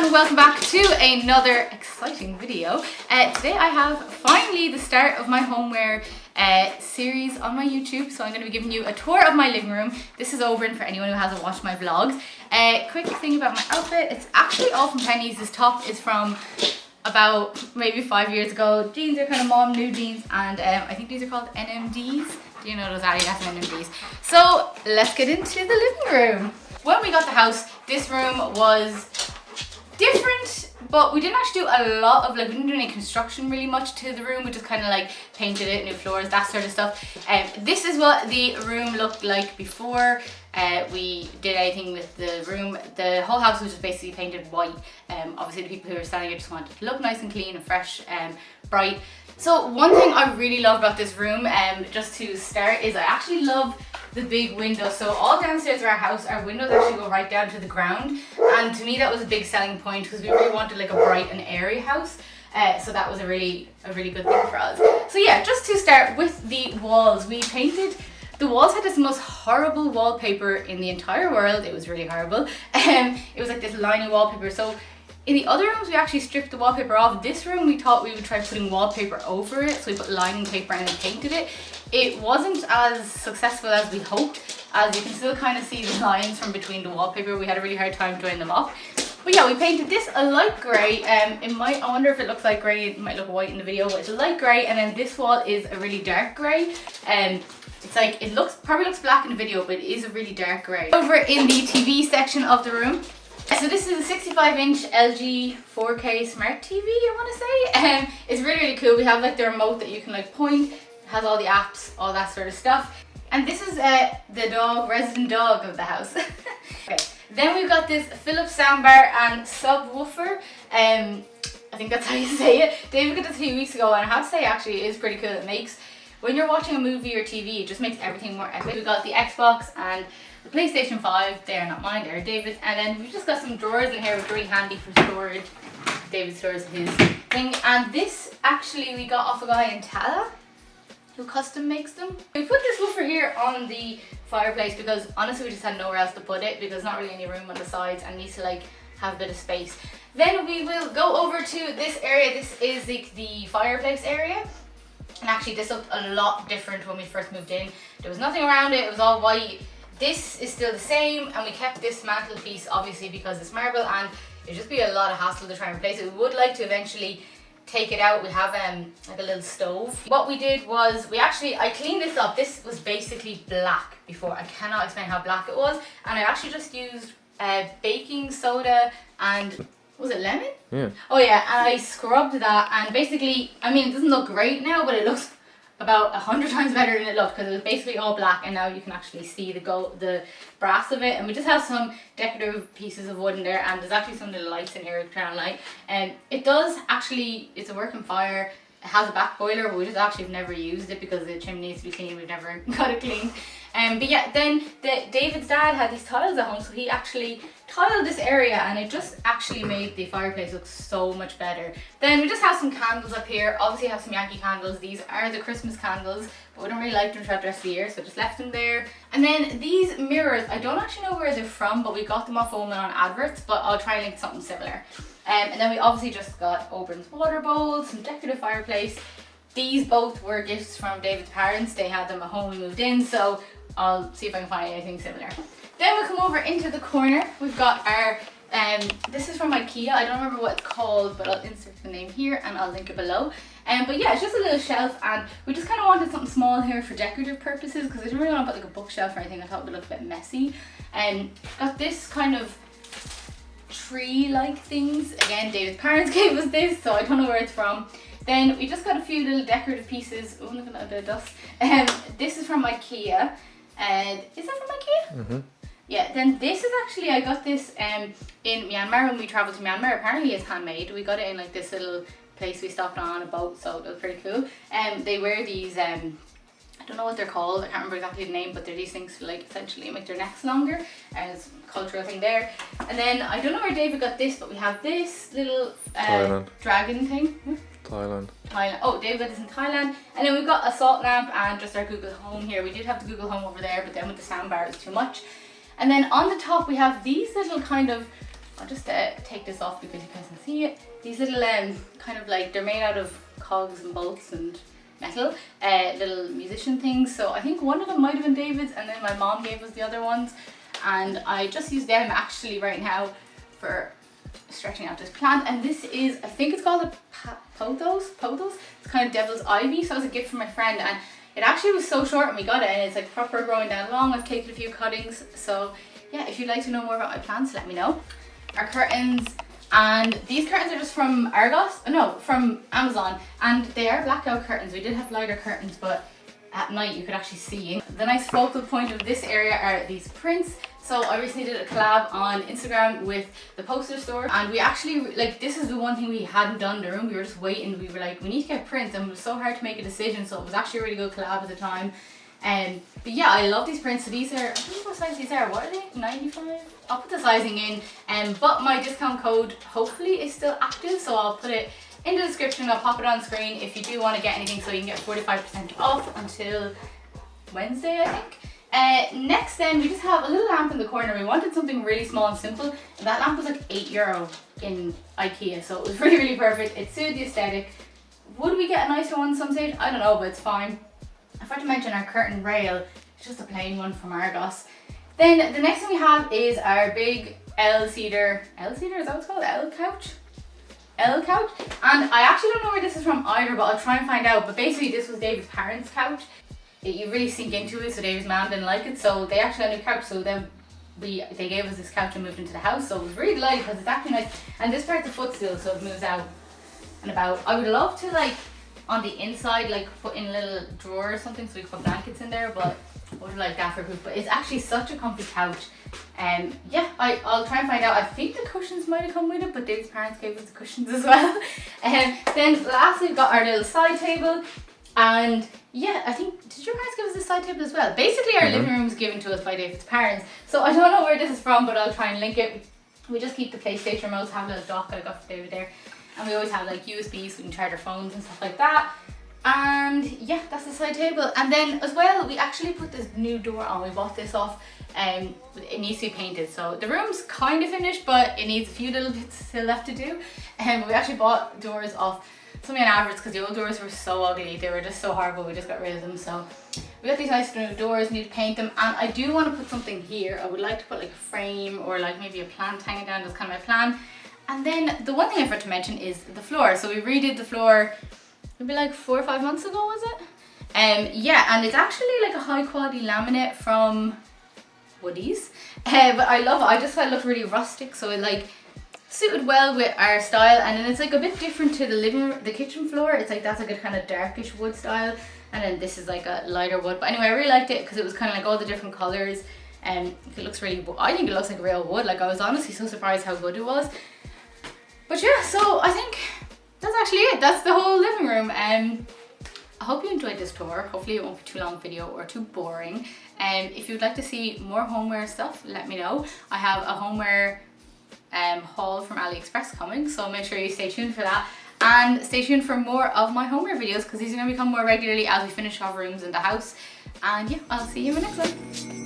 and welcome back to another exciting video. Today I have finally the start of my homeware series on my YouTube, so I'm going to be giving you a tour of my living room. This is Oberyn for anyone who hasn't watched my vlogs. Quick thing about my outfit, it's actually all from Penneys. This top is from about maybe 5 years ago. Jeans are kind of mom new jeans, and I think these are called NMDs. Do you know those Adidas NMDs? So let's get into the living room. When we got the house, this room was different, but we didn't actually do a lot of, we didn't do any construction really much to the room. We just kind of painted it, new floors, that sort of stuff. This is what the room looked like before we did anything with the room. The whole house was just basically painted white. Obviously the people who were selling it just wanted it to look nice and clean and fresh and bright. So one thing I really love about this room, just to start, is I actually love the big window. So all downstairs of our house, our windows actually go right down to the ground, and to me that was a big selling point because we really wanted a bright and airy house. So that was a really good thing for us. So yeah, just to start with the walls, we painted. The walls had this most horrible wallpaper in the entire world. It was really horrible. It was like this liney wallpaper. So in the other rooms we actually stripped the wallpaper off. This room we thought we would try putting wallpaper over it, so we put lining paper and then painted it. It wasn't as successful as we hoped, as you can still kind of see the lines from between the wallpaper. We had a really hard time joining them up. But yeah, we painted this a light grey. It might, I wonder if it looks like grey, it might look white in the video, but it's a light grey, and then this wall is a really dark grey. It's it probably looks black in the video, but it is a really dark grey. Over in the TV section of the room, so this is a 65-inch LG 4K smart TV, I want to say. It's really cool. We have the remote that you can point. It has all the apps, all that sort of stuff. And this is the resident dog of the house. Okay. Then we've got this Philips soundbar and subwoofer. I think that's how you say it. David got this a few weeks ago, and I have to say actually it is pretty cool. It makes, when you're watching a movie or TV, it just makes everything more epic. We've got the Xbox and the PlayStation 5, they're not mine, they're David's. And then we've just got some drawers in here, which are really handy for storage. David stores his thing. And this actually we got off a guy in Tala who custom makes them. We put this woofer here on the fireplace because honestly we just had nowhere else to put it, because not really any room on the sides and needs to have a bit of space. Then we will go over to this area. This is the fireplace area. And actually this looked a lot different when we first moved in. There was nothing around it, it was all white. This is still the same, and we kept this mantelpiece obviously because it's marble, and it'd just be a lot of hassle to try and replace it. We would like to eventually take it out. We have a little stove. What we did was I cleaned this up. This was basically black before. I cannot explain how black it was, and I actually just used baking soda and, was it lemon? Yeah. Oh yeah, and I scrubbed that, and basically, I mean, it doesn't look great now, but it looks about 100 times better than it looked, because it was basically all black, and now you can actually see the brass of it. And we just have some decorative pieces of wood in there, and there's actually some little lights in here to turn on light. And it does actually, it's a working fire. It has a back boiler, but we just actually have never used it because the chimney needs to be cleaned. We've never got it cleaned. But yeah, then David's dad had these tiles at home, so he actually tiled this area, and it just actually made the fireplace look so much better. Then we just have some candles up here. Obviously have some Yankee candles. These are the Christmas candles, but we don't really like them throughout the rest of the year, so just left them there. And then these mirrors, I don't actually know where they're from, but we got them off Oman on adverts, but I'll try and link something similar. And then we obviously just got Oberyn's water bowl, some decorative fireplace. These both were gifts from David's parents. They had them at home when we moved in, so I'll see if I can find anything similar. Then we come over into the corner. We've got our, this is from IKEA. I don't remember what it's called, but I'll insert the name here and I'll link it below. But yeah, it's just a little shelf, and we just kind of wanted something small here for decorative purposes because I didn't really want to put a bookshelf or anything. I thought it would look a bit messy. Got this kind of tree-like things. Again, David's parents gave us this, so I don't know where it's from. Then we just got a few little decorative pieces. Oh, look at that bit of dust. This is from IKEA. Is that from IKEA? Mm-hmm. Yeah, then this is actually, I got this in Myanmar when we traveled to Myanmar. Apparently it's handmade. We got it in this little place we stopped on a boat, so it was pretty cool. They wear these, I don't know what they're called, I can't remember exactly the name, but they're these things to essentially make their necks longer, and it's a cultural thing there. And then I don't know where David got this, but we have this little dragon thing. Thailand. Oh, David got this in Thailand. And then we've got a salt lamp and just our Google Home here. We did have the Google Home over there, but then with the soundbar it was too much. And then on the top we have these little kind of I'll just take this off because you guys can see it. These little kind of like, they're made out of cogs and bolts and metal, little musician things. So I think one of them might have been David's, and then my mom gave us the other ones, and I just use them actually right now for stretching out this plant. And this is, I think it's called a pothos. It's kind of devil's ivy, so it was a gift from my friend, and it actually was so short when we got it, and it's like proper growing down long. I've taken a few cuttings, so yeah, if you'd like to know more about my plants, let me know. Our curtains, and these curtains are just from from Amazon, and they are blackout curtains. We did have lighter curtains, but at night you could actually see. The nice focal point of this area are these prints. So I recently did a collab on Instagram with the poster store, and we actually, like, this is the one thing we hadn't done in the room. We were just waiting. We were like, we need to get prints, and it was so hard to make a decision, so it was actually a really good collab at the time. But yeah, I love these prints. So these are, I don't know what size these are. What are they? 95? I'll put the sizing in, but my discount code hopefully is still active, so I'll put it in the description. I'll pop it on screen if you do want to get anything, so you can get 45% off until Wednesday, I think. Next then, we just have a little lamp in the corner. We wanted something really small and simple, and that lamp was like €8 in IKEA, so it was really, really perfect. It suited the aesthetic. Would we get a nicer one some stage? I don't know, but it's fine. I forgot to mention our curtain rail. It's just a plain one from Argos. Then the next thing we have is our big L-cedar, is that what it's called? L-couch? L-couch. And I actually don't know where this is from either, but I'll try and find out. But basically this was David's parents' couch. You really sink into it, so David's mom didn't like it, so they actually got a new couch, so then they gave us this couch and moved into the house, so it was really delighted because it's actually nice. And this part's a footstool, so it moves out and about. I would love to, like, on the inside, like, put in a little drawer or something so we can put blankets in there, but I would like that for proof. But it's actually such a comfy couch. Yeah, I'll try and find out. I think the cushions might have come with it, but David's parents gave us the cushions as well. Then lastly, we've got our little side table. And yeah, I think, did your parents give us this side table as well? Basically our living room was given to us by David's parents, so I don't know where this is from, but I'll try and link it. We just keep the PlayStation remotes, have a little dock that I got for David there, and we always have like USBs so we can charge our phones and stuff like that. And yeah, that's the side table. And then as well, we actually put this new door on. We bought this off, it needs to be painted, so the room's kind of finished, but it needs a few little bits still left to do. And we actually bought doors off something on Adverts because the old doors were so ugly. They were just so horrible. We just got rid of them. So we got these nice new doors, need to paint them. And I do want to put something here. I would like to put like a frame or like maybe a plant hanging down. That's kind of my plan. And then the one thing I forgot to mention is the floor. So we redid the floor maybe like 4 or 5 months ago, was it? Yeah, and it's actually like a high quality laminate from Woody's. But I love it. I just thought it looked really rustic, so it like suited well with our style. And then it's like a bit different to the kitchen floor. It's like that's like a kind of darkish wood style, and then this is like a lighter wood. But anyway, I really liked it because it was kind of like all the different colors, and it looks really, I think it looks like real wood. Like I was honestly so surprised how good it was. But yeah, so I think that's actually it. That's the whole living room. I hope you enjoyed this tour. Hopefully it won't be too long video or too boring. If you'd like to see more homeware stuff, let me know. I have a homeware haul from AliExpress coming, so make sure you stay tuned for that, and stay tuned for more of my homeware videos because these are going to become more regularly as we finish off rooms in the house. And yeah, I'll see you in the next one.